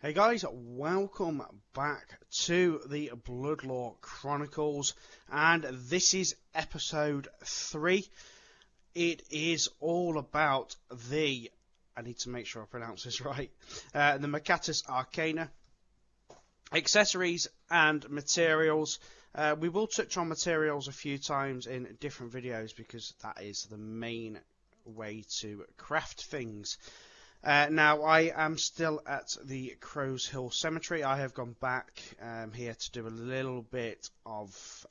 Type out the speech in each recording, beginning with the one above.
Hey guys, welcome back to the Bloodlore Chronicles, and this is episode 3. It is all about I need to make sure I pronounce this right, the Mercatus Arcana, accessories and materials. We will touch on materials a few times in different videos because that is the main way to craft things. Now, I am still at the Crow's Hill Cemetery. I have gone back here to do a little bit of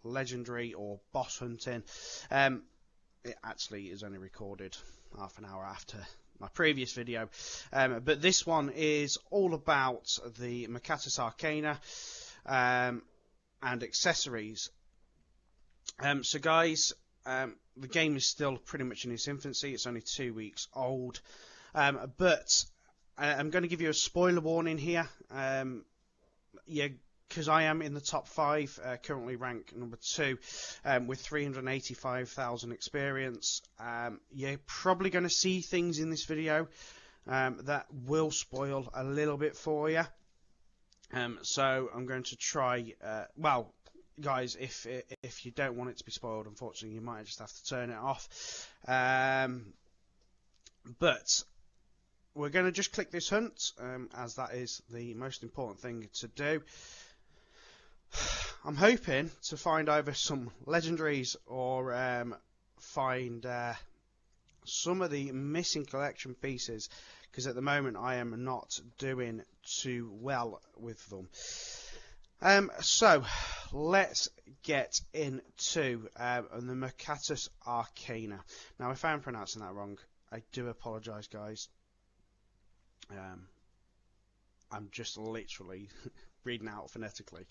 legendary or boss hunting. It actually is only recorded half an hour after my previous video. But this one is all about the Mercatus Arcana and accessories. So guys, the game is still pretty much in its infancy. It's only 2 weeks old. But I'm going to give you a spoiler warning here. Because I am in the top 5, currently ranked number 2, with 385,000 experience. You're probably going to see things in this video that will spoil a little bit for you. So I'm going to try, guys, if you don't want it to be spoiled, unfortunately, you might just have to turn it off. But we're going to just click this hunt, as that is the most important thing to do. I'm hoping to find either some legendaries or find some of the missing collection pieces, because at the moment I am not doing too well with them. So let's get into the Mercatus Arcana. Now, if I'm pronouncing that wrong, I do apologise, guys. I'm just literally reading out phonetically.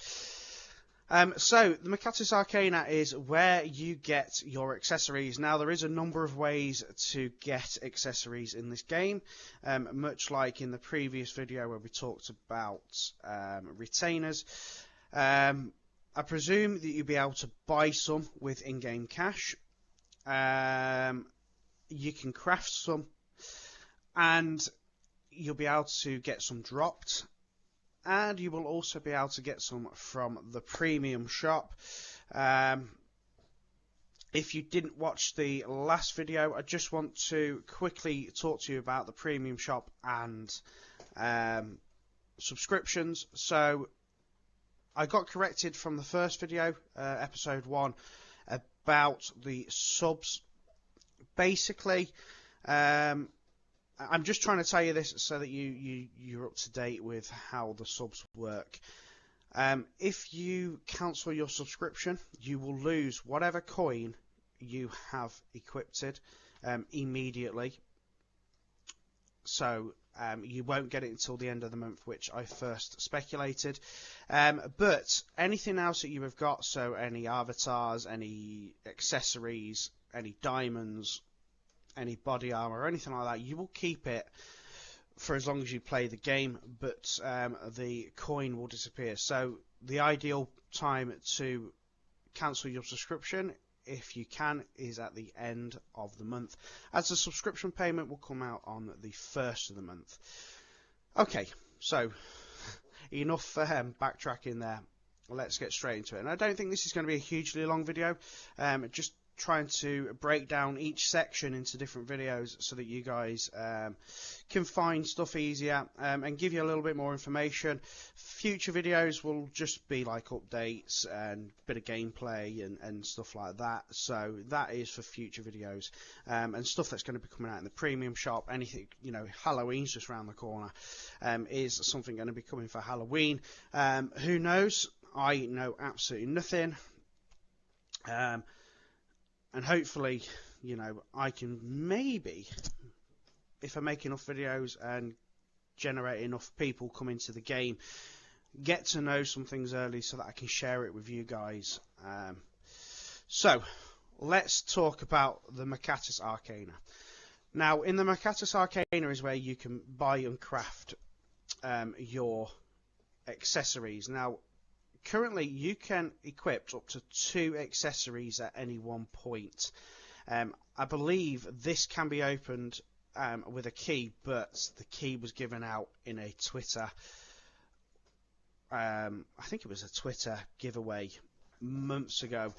So the Mercatus Arcana is where you get your accessories. Now, there is a number of ways to get accessories in this game, much like in the previous video where we talked about retainers. I presume that you'll be able to buy some with in-game cash. You can craft some, and you'll be able to get some dropped. And you will also be able to get some from the premium shop. If you didn't watch the last video, I just want to quickly talk to you about the premium shop and subscriptions. So I got corrected from the first video, episode 1, about the subs. Basically, I'm just trying to tell you this so that you're up to date with how the subs work. If you cancel your subscription, you will lose whatever coin you have equipped immediately. So you won't get it until the end of the month, which I first speculated. But anything else that you have got, so any avatars, any accessories, any diamonds, any body armor or anything like that, you will keep it for as long as you play the game, but the coin will disappear. So the ideal time to cancel your subscription, if you can, is at the end of the month, as the subscription payment will come out on the 1st of the month. Okay, so enough backtracking there. Let's get straight into it. And I don't think this is going to be a hugely long video, just trying to break down each section into different videos so that you guys can find stuff easier and give you a little bit more information. Future videos will just be like updates and a bit of gameplay and stuff like that. So that is for future videos and stuff that's going to be coming out in the premium shop. Anything, Halloween's just around the corner, is something going to be coming for Halloween. Who knows? I know absolutely nothing. And hopefully, I can maybe, if I make enough videos and generate enough people come into the game, get to know some things early so that I can share it with you guys. So, let's talk about the Mercatus Arcana. Now, in the Mercatus Arcana is where you can buy and craft your accessories. Now, currently, you can equip up to 2 accessories at any one point. I believe this can be opened with a key, but the key was given out in a Twitter. I think it was a Twitter giveaway months ago.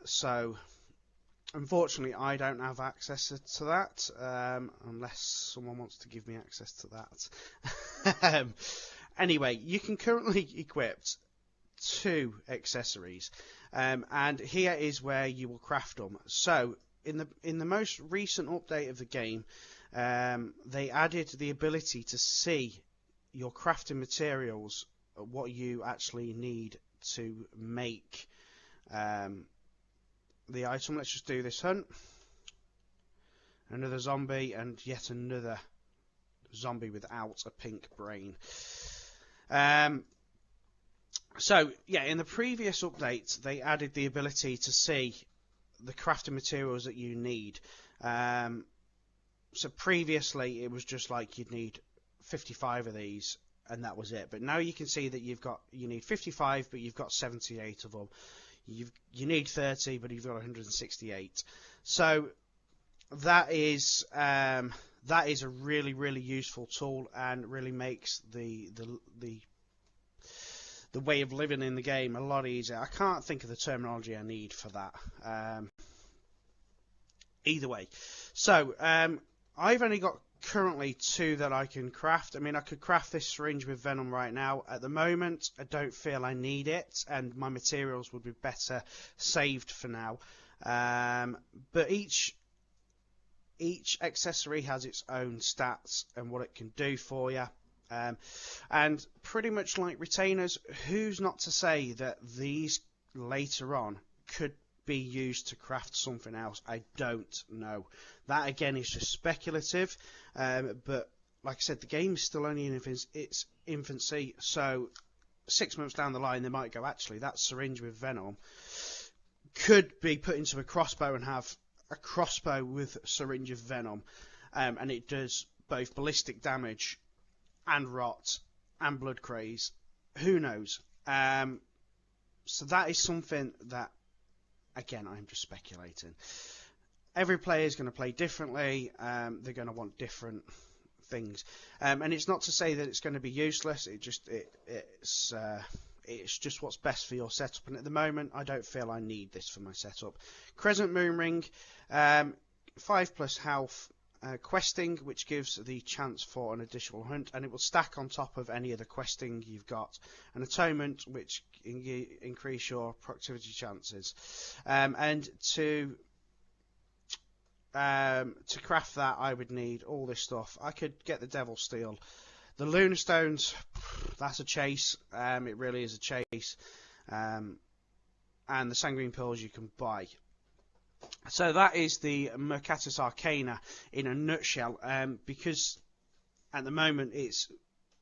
So unfortunately, I don't have access to that, unless someone wants to give me access to that. Anyway, you can currently equip 2 accessories, and here is where you will craft them. So in the most recent update of the game, they added the ability to see your crafting materials, what you actually need to make the item. Let's just do this hunt. Another zombie, and yet another zombie without a pink brain. So yeah, in the previous update, they added the ability to see the crafting materials that you need. So previously, it was just like you'd need 55 of these, and that was it. But now you can see that you need 55, but you've got 78 of them. You need 30, but you've got 168. So that is a really, really useful tool, and really makes the way of living in the game a lot easier. I can't think of the terminology I need for that. Either way, so I've only got currently 2 that I can craft. I mean, I could craft this syringe with venom right now. At the moment, I don't feel I need it, and my materials would be better saved for now. But each accessory has its own stats and what it can do for you. And pretty much like retainers, who's not to say that these later on could be used to craft something else? I don't know. That again is just speculative, but like I said, the game is still only in its infancy, so 6 months down the line they might go, actually that syringe with venom could be put into a crossbow and have a crossbow with syringe of venom, and it does both ballistic damage and rot and blood craze. Who knows? So that is something that, again, I'm just speculating. Every player is going to play differently. They're going to want different things, and it's not to say that it's going to be useless. It's just what's best for your setup. And at the moment, I don't feel I need this for my setup. Crescent Moon Ring, 5+ health. Questing, which gives the chance for an additional hunt, and it will stack on top of any other questing you've got. An atonement, which increase your productivity chances. And to craft that, I would need all this stuff. I could get the Devil Steel. The Lunar Stones, that's a chase. It really is a chase. And the Sanguine Pills you can buy. So that is the Mercatus Arcana in a nutshell, because at the moment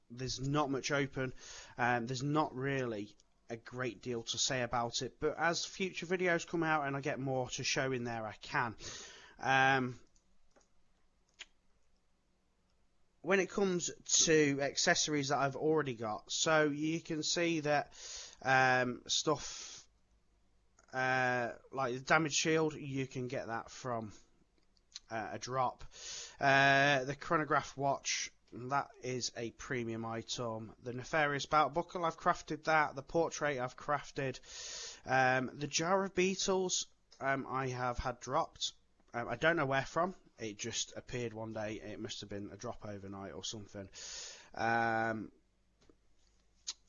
there's not much open, there's not really a great deal to say about it, but as future videos come out and I get more to show in there, I can. When it comes to accessories that I've already got, so you can see that stuff like the damage shield, you can get that from a drop. The chronograph watch, that is a premium item. The nefarious belt buckle, I've crafted that. The portrait, I've crafted. The jar of beetles, I have had dropped. I don't know where from. It just appeared one day. It must have been a drop overnight or something.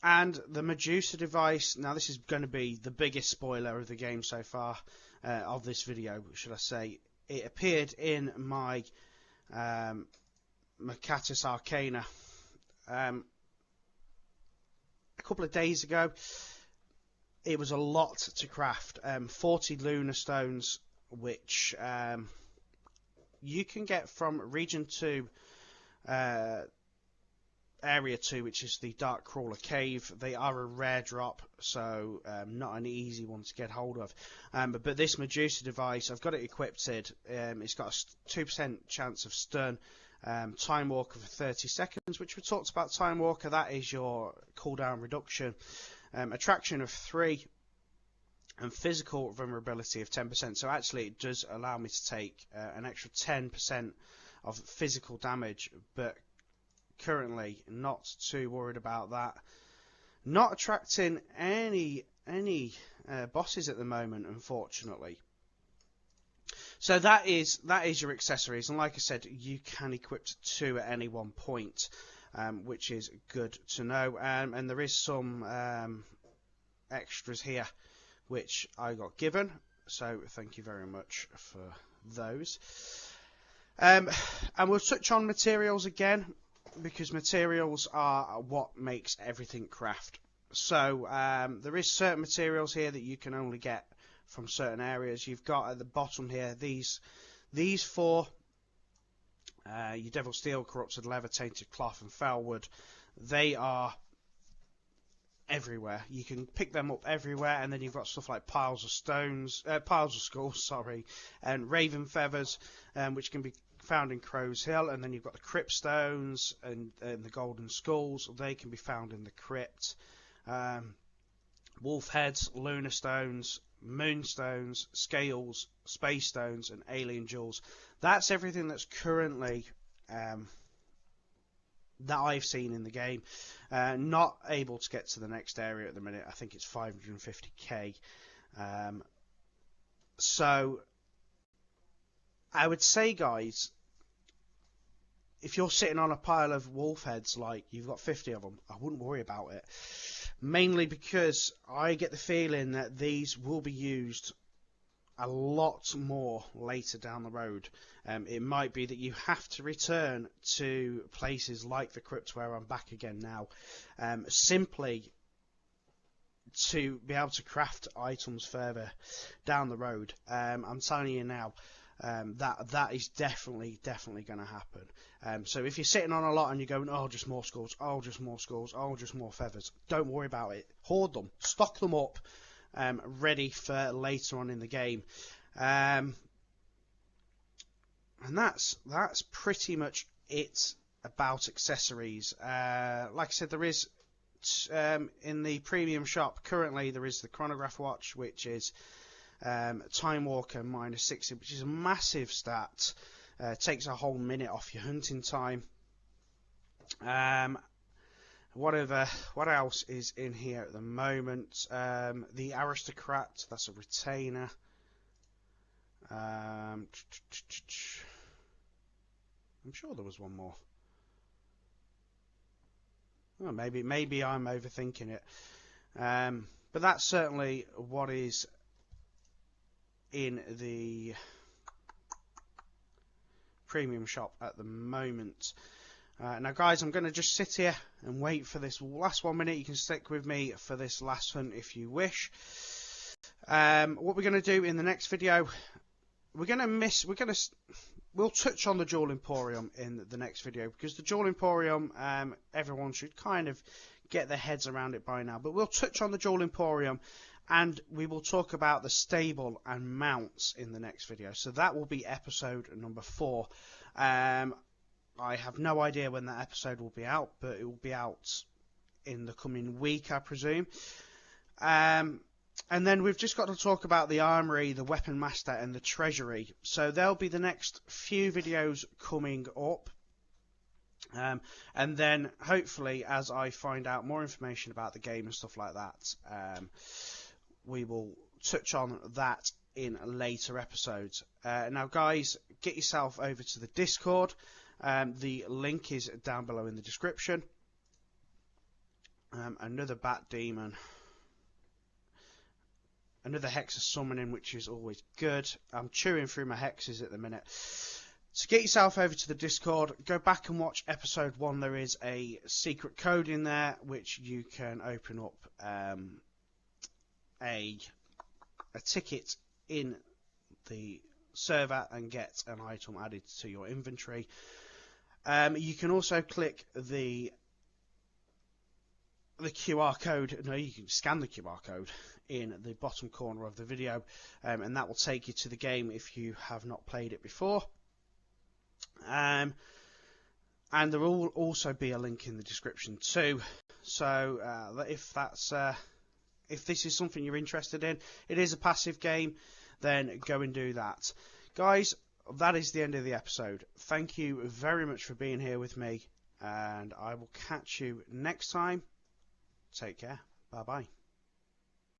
And the Medusa device, now this is going to be the biggest spoiler of the game so far, of this video, should I say. It appeared in my Mercatus Arcana a couple of days ago. It was a lot to craft. 40 Lunar Stones, which you can get from Region 2, Area 2, which is the Dark Crawler Cave. They are a rare drop, so not an easy one to get hold of. But this Medusa device, I've got it equipped. It's got a 2% chance of stun, Time Walker for 30 seconds, which we talked about. Time Walker, that is your cooldown reduction. Attraction of 3, and physical vulnerability of 10%. So actually it does allow me to take an extra 10% of physical damage, but currently not too worried about that. Not attracting any bosses at the moment, unfortunately. So that is your accessories, and like I said, you can equip 2 at any one point, which is good to know. And there is some extras here which I got given, so thank you very much for those. And we'll touch on materials again, because materials are what makes everything craft. So there is certain materials here that you can only get from certain areas. You've got at the bottom here these 4, your Devil Steel, Corrupted Leather, Tainted Cloth and Felwood. They are everywhere. You can pick them up everywhere, and then you've got stuff like piles of skulls, sorry, and Raven Feathers, which can be found in Crow's Hill, and then you've got the Crypt Stones and the Golden Skulls. They can be found in the Crypt. Wolf Heads, Lunar Stones, Moonstones, Scales, Space Stones, and Alien Jewels. That's everything that's currently that I've seen in the game. Not able to get to the next area at the minute. I think it's 550k. So I would say, guys, if you're sitting on a pile of wolf heads, like you've got 50 of them, I wouldn't worry about it. Mainly because I get the feeling that these will be used a lot more later down the road. It might be that you have to return to places like the Crypt, where I'm back again now, simply to be able to craft items further down the road. I'm telling you now, that is definitely going to happen. So if you're sitting on a lot and you're going, oh, just more skulls, oh, just more skulls, oh, just more feathers, don't worry about it. Hoard them, stock them up, ready for later on in the game. And that's pretty much it about accessories. Like I said, there is in the premium shop currently, there is the chronograph watch, which is Time Walker -60, which is a massive stat. Takes a whole minute off your hunting time. What else is in here at the moment? The Aristocrat, that's a retainer. I'm sure there was one more. Oh, maybe I'm overthinking it. But that's certainly what is in the premium shop at the moment. Now guys, I'm going to just sit here and wait for this last 1 minute. You can stick with me for this last hunt if you wish. What we're going to do in the next video, we'll touch on the Jewel Emporium in the next video, because the Jewel Emporium, everyone should kind of get their heads around it by now, but we'll touch on the Jewel Emporium, and we will talk about the stable and mounts in the next video. So that will be episode number 4. I have no idea when that episode will be out, but it will be out in the coming week, I presume. And then we've just got to talk about the armory, the weapon master, and the treasury. So there'll be the next few videos coming up. And then hopefully, as I find out more information about the game and stuff like that, we will touch on that in later episodes. Now guys, get yourself over to the Discord. The link is down below in the description. Another bat demon. Another hex of summoning, which is always good. I'm chewing through my hexes at the minute. So get yourself over to the Discord. Go back and watch episode 1. There is a secret code in there, which you can open up a ticket in the server and get an item added to your inventory. You can also click the QR code. No, you can scan the QR code in the bottom corner of the video, and that will take you to the game if you have not played it before. And there will also be a link in the description too. So if this is something you're interested in, it is a passive game, then go and do that. Guys, that is the end of the episode. Thank you very much for being here with me, and I will catch you next time. Take care. Bye bye.